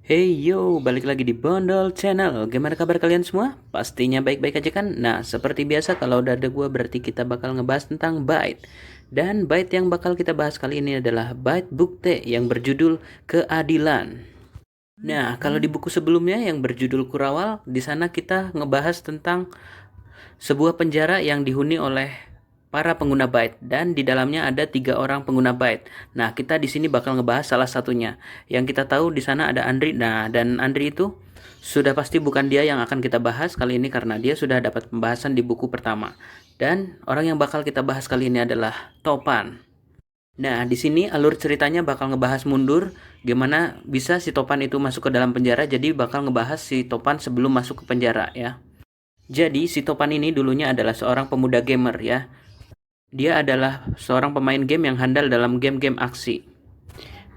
Hey yo, balik lagi di Bondol Channel. Gimana kabar kalian semua? Pastinya baik-baik aja kan? Nah, seperti biasa kalau udah ada gua berarti kita bakal ngebahas tentang bait. Dan bait yang bakal kita bahas kali ini adalah bait bukti yang berjudul Keadilan. Nah, kalau di buku sebelumnya yang berjudul Kurawal, di sana kita ngebahas tentang sebuah penjara yang dihuni oleh para pengguna byte dan di dalamnya ada 3 orang pengguna byte. Nah, kita di sini bakal ngebahas salah satunya. Yang kita tahu di sana ada Andri. Nah, dan Andri itu sudah pasti bukan dia yang akan kita bahas kali ini karena dia sudah dapat pembahasan di buku pertama. Dan orang yang bakal kita bahas kali ini adalah Topan. Nah, di sini alur ceritanya bakal ngebahas mundur gimana bisa si Topan itu masuk ke dalam penjara. Jadi bakal ngebahas si Topan sebelum masuk ke penjara ya. Jadi si Topan ini dulunya adalah seorang pemuda gamer ya. Dia adalah seorang pemain game yang handal dalam game-game aksi.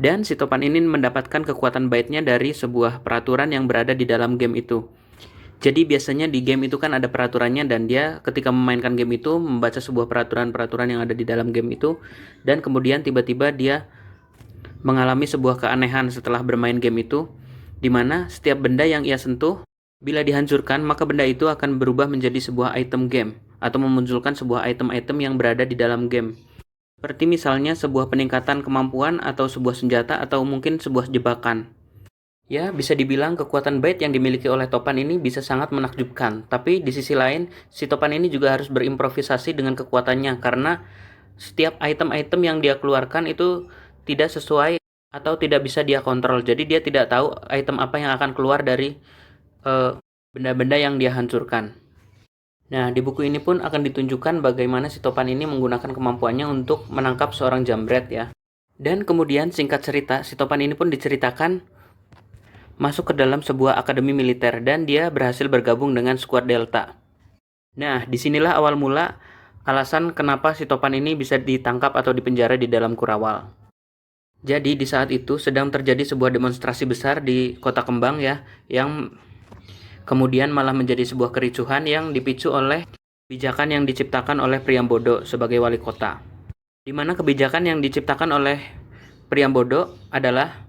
Dan si Topan ini mendapatkan kekuatan baitnya dari sebuah peraturan yang berada di dalam game itu. Jadi biasanya di game itu kan ada peraturannya dan dia ketika memainkan game itu membaca sebuah peraturan-peraturan yang ada di dalam game itu dan kemudian tiba-tiba dia mengalami sebuah keanehan setelah bermain game itu di mana setiap benda yang ia sentuh bila dihancurkan maka benda itu akan berubah menjadi sebuah item game atau memunculkan sebuah item-item yang berada di dalam game. Seperti misalnya sebuah peningkatan kemampuan atau sebuah senjata atau mungkin sebuah jebakan. Ya, bisa dibilang kekuatan bait yang dimiliki oleh Topan ini bisa sangat menakjubkan. Tapi di sisi lain, si Topan ini juga harus berimprovisasi dengan kekuatannya karena setiap item-item yang dia keluarkan itu tidak sesuai atau tidak bisa dia kontrol. Jadi dia tidak tahu item apa yang akan keluar dari benda-benda yang dia hancurkan. Nah, di buku ini pun akan ditunjukkan bagaimana si Topan ini menggunakan kemampuannya untuk menangkap seorang jambret ya. Dan kemudian singkat cerita, si Topan ini pun diceritakan masuk ke dalam sebuah akademi militer dan dia berhasil bergabung dengan skuad Delta. Nah, disinilah awal mula alasan kenapa si Topan ini bisa ditangkap atau dipenjara di dalam Kurawal. Jadi di saat itu sedang terjadi sebuah demonstrasi besar di Kota Kembang ya, yang kemudian malah menjadi sebuah kericuhan yang dipicu oleh kebijakan yang diciptakan oleh Priambodo sebagai wali kota. Di mana kebijakan yang diciptakan oleh Priambodo adalah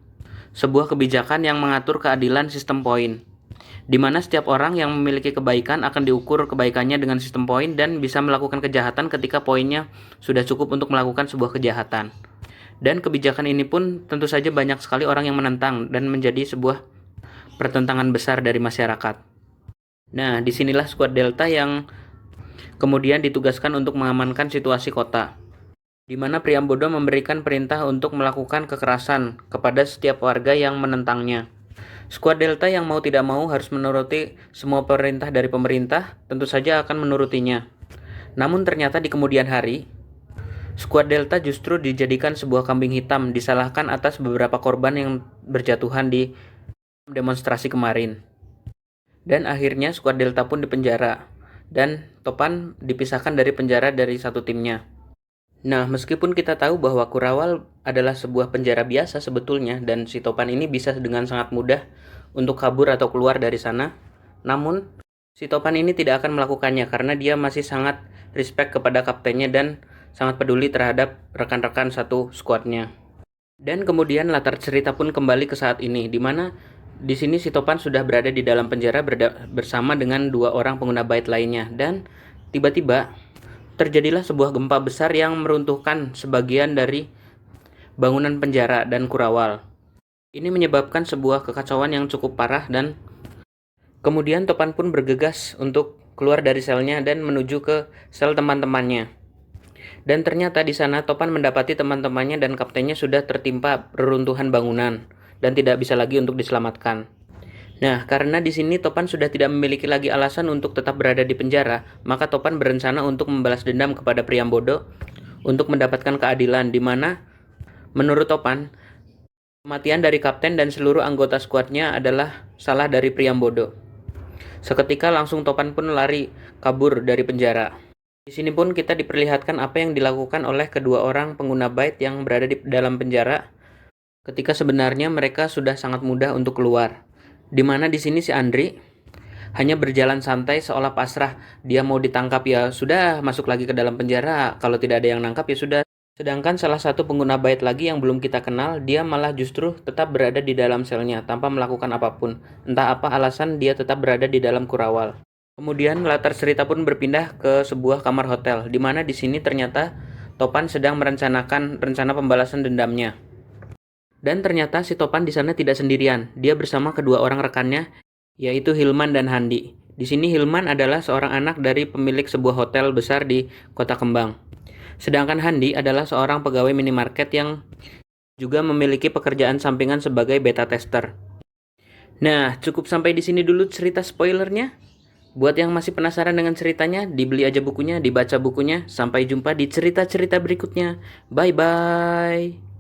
sebuah kebijakan yang mengatur keadilan sistem poin, di mana setiap orang yang memiliki kebaikan akan diukur kebaikannya dengan sistem poin dan bisa melakukan kejahatan ketika poinnya sudah cukup untuk melakukan sebuah kejahatan. Dan kebijakan ini pun tentu saja banyak sekali orang yang menentang dan menjadi sebuah pertentangan besar dari masyarakat. Nah, disinilah skuad Delta yang kemudian ditugaskan untuk mengamankan situasi kota, di mana Priambodo memberikan perintah untuk melakukan kekerasan kepada setiap warga yang menentangnya. Skuad Delta yang mau tidak mau harus menuruti semua perintah dari pemerintah, tentu saja akan menurutinya. Namun ternyata di kemudian hari, skuad Delta justru dijadikan sebuah kambing hitam, disalahkan atas beberapa korban yang berjatuhan di demonstrasi kemarin. Dan akhirnya skuad Delta pun dipenjara, dan Topan dipisahkan dari penjara dari satu timnya. Nah, meskipun kita tahu bahwa Kurawal adalah sebuah penjara biasa sebetulnya dan si Topan ini bisa dengan sangat mudah untuk kabur atau keluar dari sana, namun si Topan ini tidak akan melakukannya karena dia masih sangat respect kepada kaptennya dan sangat peduli terhadap rekan-rekan satu skuadnya. Dan kemudian latar cerita pun kembali ke saat ini, di mana di sini si Topan sudah berada di dalam penjara bersama dengan 2 orang pengguna bait lainnya dan tiba-tiba terjadilah sebuah gempa besar yang meruntuhkan sebagian dari bangunan penjara dan Kurawal. Ini menyebabkan sebuah kekacauan yang cukup parah dan kemudian Topan pun bergegas untuk keluar dari selnya dan menuju ke sel teman-temannya. Dan ternyata di sana Topan mendapati teman-temannya dan kaptennya sudah tertimpa reruntuhan bangunan dan tidak bisa lagi untuk diselamatkan. Nah, karena di sini Topan sudah tidak memiliki lagi alasan untuk tetap berada di penjara, maka Topan berencana untuk membalas dendam kepada Priambodo untuk mendapatkan keadilan, di mana menurut Topan, kematian dari kapten dan seluruh anggota skuadnya adalah salah dari Priambodo. Seketika langsung Topan pun lari kabur dari penjara. Di sini pun kita diperlihatkan apa yang dilakukan oleh kedua orang pengguna bait yang berada di dalam penjara ketika sebenarnya mereka sudah sangat mudah untuk keluar. Di mana di sini si Andri hanya berjalan santai seolah pasrah, dia mau ditangkap ya sudah masuk lagi ke dalam penjara, kalau tidak ada yang nangkap ya sudah Sedangkan salah satu pengguna Byte lagi yang belum kita kenal, dia malah justru tetap berada di dalam selnya tanpa melakukan apapun. Entah apa alasan dia tetap berada di dalam Kurawal. Kemudian latar cerita pun berpindah ke sebuah kamar hotel, di mana di sini ternyata Topan sedang merencanakan rencana pembalasan dendamnya. Dan ternyata si Topan di sana tidak sendirian. Dia bersama kedua orang rekannya, yaitu Hilman dan Handi. Di sini Hilman adalah seorang anak dari pemilik sebuah hotel besar di Kota Kembang. Sedangkan Handi adalah seorang pegawai minimarket yang juga memiliki pekerjaan sampingan sebagai beta tester. Nah, cukup sampai di sini dulu cerita spoilernya. Buat yang masih penasaran dengan ceritanya, dibeli aja bukunya, dibaca bukunya. Sampai jumpa di cerita-cerita berikutnya. Bye-bye.